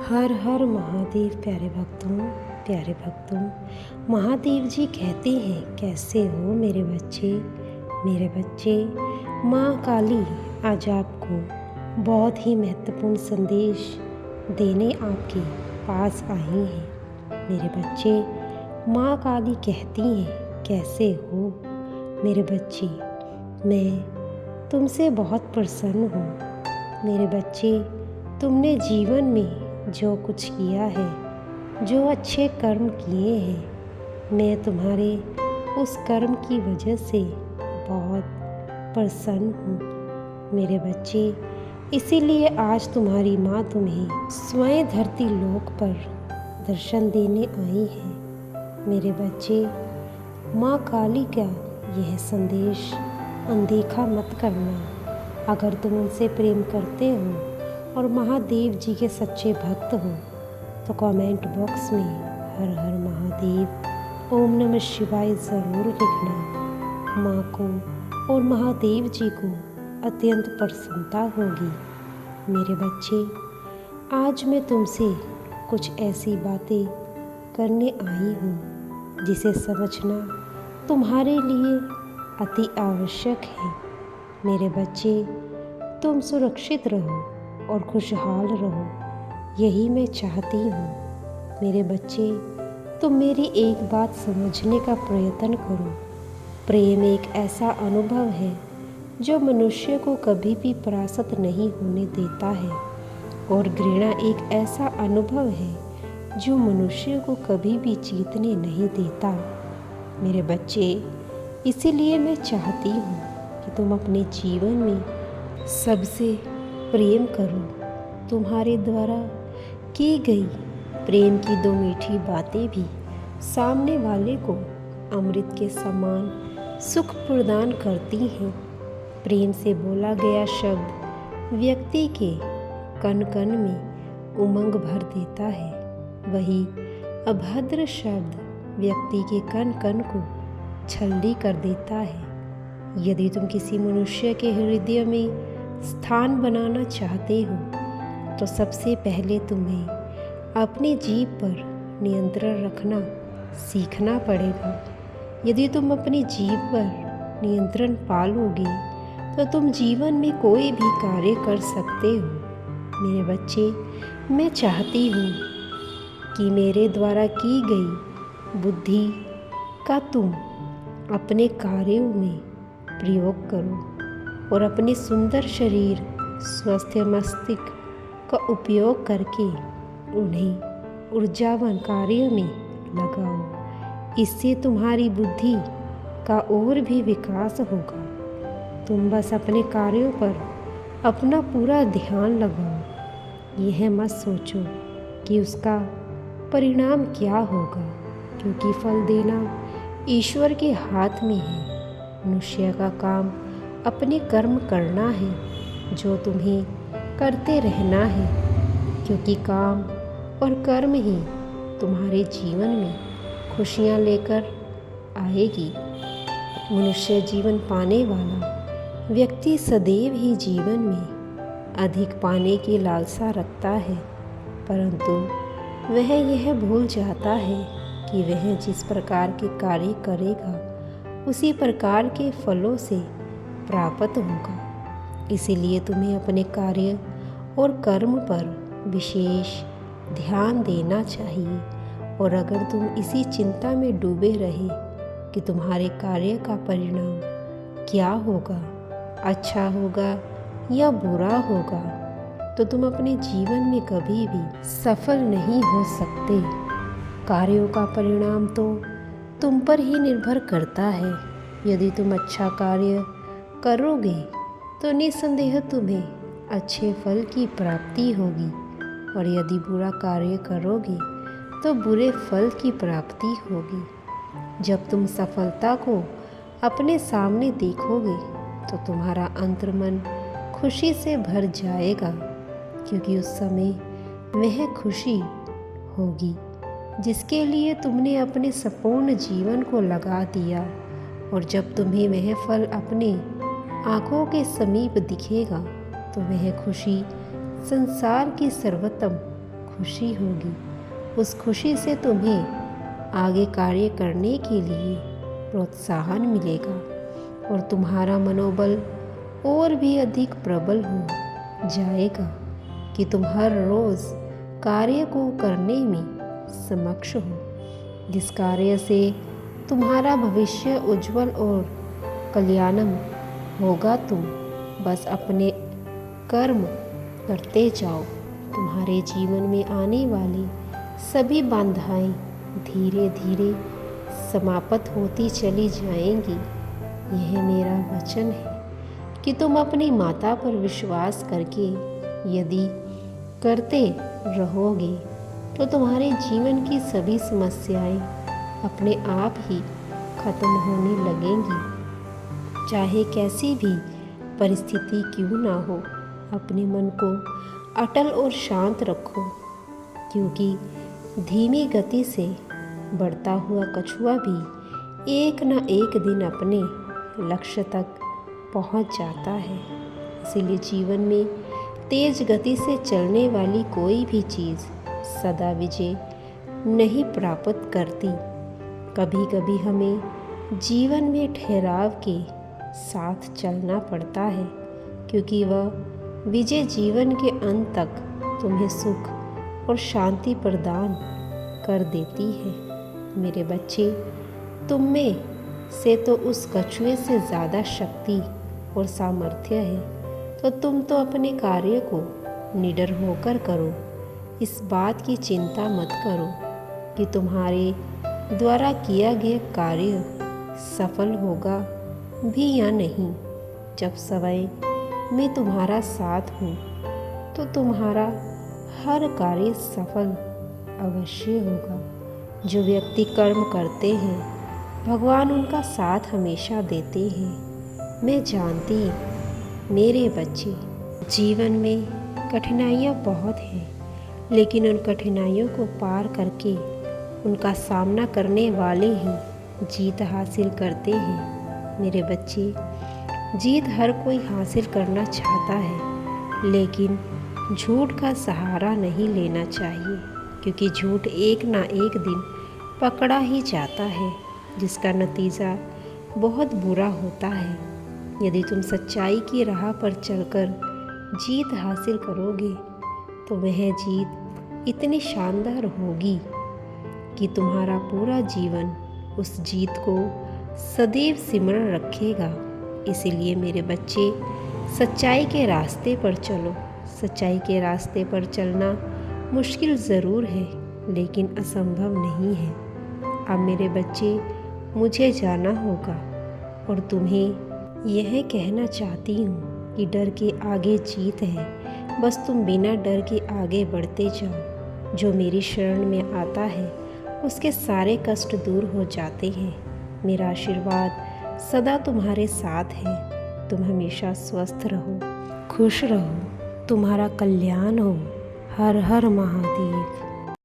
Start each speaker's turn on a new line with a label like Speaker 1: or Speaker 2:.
Speaker 1: हर हर महादेव। प्यारे भक्तों, महादेव जी कहते हैं, कैसे हो मेरे बच्चे। माँ काली आज आपको बहुत ही महत्वपूर्ण संदेश देने आपके पास आई हैं। मेरे बच्चे, माँ काली कहती हैं, कैसे हो मेरे बच्चे। मैं तुमसे बहुत प्रसन्न हूँ मेरे बच्चे। तुमने जीवन में जो कुछ किया है, जो अच्छे कर्म किए हैं, मैं तुम्हारे उस कर्म की वजह से बहुत प्रसन्न हूँ मेरे बच्चे। इसीलिए आज तुम्हारी माँ तुम्हें स्वयं धरती लोक पर दर्शन देने आई है मेरे बच्चे। माँ काली का यह संदेश अनदेखा मत करना। अगर तुम उनसे प्रेम करते हो और महादेव जी के सच्चे भक्त हो तो कमेंट बॉक्स में हर हर महादेव, ओम नमः शिवाय ज़रूर लिखना। माँ को और महादेव जी को अत्यंत प्रसन्नता होगी मेरे बच्चे। आज मैं तुमसे कुछ ऐसी बातें करने आई हूँ जिसे समझना तुम्हारे लिए अति आवश्यक है मेरे बच्चे। तुम सुरक्षित रहो और खुशहाल रहो, यही मैं चाहती हूँ मेरे बच्चे। तुम मेरी एक बात समझने का प्रयत्न करो। प्रेम एक ऐसा अनुभव है जो मनुष्य को कभी भी परास्त नहीं होने देता है, और घृणा एक ऐसा अनुभव है जो मनुष्य को कभी भी जीतने नहीं देता मेरे बच्चे। इसीलिए मैं चाहती हूँ कि तुम अपने जीवन में सबसे प्रेम करो। तुम्हारे द्वारा की गई प्रेम की दो मीठी बातें भी सामने वाले को अमृत के समान सुख प्रदान करती हैं। प्रेम से बोला गया शब्द व्यक्ति के कण कण में उमंग भर देता है, वही अभद्र शब्द व्यक्ति के कण कण को छल्ली कर देता है। यदि तुम किसी मनुष्य के हृदय में स्थान बनाना चाहते हो तो सबसे पहले तुम्हें अपनी जीभ पर नियंत्रण रखना सीखना पड़ेगा। यदि तुम अपनी जीभ पर नियंत्रण पालोगे तो तुम जीवन में कोई भी कार्य कर सकते हो मेरे बच्चे। मैं चाहती हूँ कि मेरे द्वारा की गई बुद्धि का तुम अपने कार्यों में प्रयोग करो और अपने सुंदर शरीर, स्वस्थ मस्तिष्क का उपयोग करके उन्हें ऊर्जावान कार्य में लगाओ। इससे तुम्हारी बुद्धि का और भी विकास होगा। तुम बस अपने कार्यों पर अपना पूरा ध्यान लगाओ। यह मत सोचो कि उसका परिणाम क्या होगा, क्योंकि फल देना ईश्वर के हाथ में है। मनुष्य का काम अपने कर्म करना है जो तुम्हें करते रहना है, क्योंकि काम और कर्म ही तुम्हारे जीवन में खुशियाँ लेकर आएगी। मनुष्य जीवन पाने वाला व्यक्ति सदैव ही जीवन में अधिक पाने की लालसा रखता है, परंतु वह यह भूल जाता है कि वह जिस प्रकार के कार्य करेगा उसी प्रकार के फलों से प्राप्त होगा। इसीलिए तुम्हें अपने कार्य और कर्म पर विशेष ध्यान देना चाहिए। और अगर तुम इसी चिंता में डूबे रहे कि तुम्हारे कार्य का परिणाम क्या होगा, अच्छा होगा या बुरा होगा, तो तुम अपने जीवन में कभी भी सफल नहीं हो सकते। कार्यों का परिणाम तो तुम पर ही निर्भर करता है। यदि तुम अच्छा कार्य करोगे तो निस्संदेह तुम्हें अच्छे फल की प्राप्ति होगी, और यदि बुरा कार्य करोगे तो बुरे फल की प्राप्ति होगी। जब तुम सफलता को अपने सामने देखोगे तो तुम्हारा अंतर्मन खुशी से भर जाएगा, क्योंकि उस समय वह खुशी होगी जिसके लिए तुमने अपने संपूर्ण जीवन को लगा दिया। और जब तुम्हें वह फल अपने आँखों के समीप दिखेगा तो वह खुशी संसार की सर्वोत्तम खुशी होगी। उस खुशी से तुम्हें आगे कार्य करने के लिए प्रोत्साहन मिलेगा और तुम्हारा मनोबल और भी अधिक प्रबल हो जाएगा कि तुम हर रोज़ कार्य को करने में सक्षम हो, जिस कार्य से तुम्हारा भविष्य उज्जवल और कल्याणम होगा। तुम बस अपने कर्म करते जाओ। तुम्हारे जीवन में आने वाली सभी बाधाएं धीरे धीरे समाप्त होती चली जाएंगी। यह मेरा वचन है कि तुम अपनी माता पर विश्वास करके यदि करते रहोगे तो तुम्हारे जीवन की सभी समस्याएं अपने आप ही खत्म होने लगेंगी। चाहे कैसी भी परिस्थिति क्यों ना हो, अपने मन को अटल और शांत रखो, क्योंकि धीमी गति से बढ़ता हुआ कछुआ भी एक न एक दिन अपने लक्ष्य तक पहुंच जाता है। इसीलिए जीवन में तेज गति से चलने वाली कोई भी चीज़ सदा विजय नहीं प्राप्त करती। कभी कभी हमें जीवन में ठहराव के साथ चलना पड़ता है, क्योंकि वह विजय जीवन के अंत तक तुम्हें सुख और शांति प्रदान कर देती है। मेरे बच्चे, तुम में से तो उस कछुए से ज़्यादा शक्ति और सामर्थ्य है, तो तुम तो अपने कार्य को निडर होकर करो। इस बात की चिंता मत करो कि तुम्हारे द्वारा किया गया कार्य सफल होगा भी या नहीं। जब समय मैं तुम्हारा साथ हूँ तो तुम्हारा हर कार्य सफल अवश्य होगा। जो व्यक्ति कर्म करते हैं, भगवान उनका साथ हमेशा देते हैं। मैं जानती मेरे बच्चे, जीवन में कठिनाइयाँ बहुत हैं, लेकिन उन कठिनाइयों को पार करके उनका सामना करने वाले ही जीत हासिल करते हैं। मेरे बच्चे, जीत हर कोई हासिल करना चाहता है, लेकिन झूठ का सहारा नहीं लेना चाहिए, क्योंकि झूठ एक ना एक दिन पकड़ा ही जाता है, जिसका नतीजा बहुत बुरा होता है। यदि तुम सच्चाई की राह पर चलकर जीत हासिल करोगे तो वह जीत इतनी शानदार होगी कि तुम्हारा पूरा जीवन उस जीत को सदैव सिमरण रखेगा। इसीलिए मेरे बच्चे, सच्चाई के रास्ते पर चलो। सच्चाई के रास्ते पर चलना मुश्किल ज़रूर है, लेकिन असंभव नहीं है। अब मेरे बच्चे, मुझे जाना होगा और तुम्हें यह कहना चाहती हूँ कि डर के आगे जीत है। बस तुम बिना डर के आगे बढ़ते जाओ। जो मेरी शरण में आता है उसके सारे कष्ट दूर हो जाते हैं। मेरा आशीर्वाद सदा तुम्हारे साथ है। तुम हमेशा स्वस्थ रहो, खुश रहो, तुम्हारा कल्याण हो। हर हर महादेव।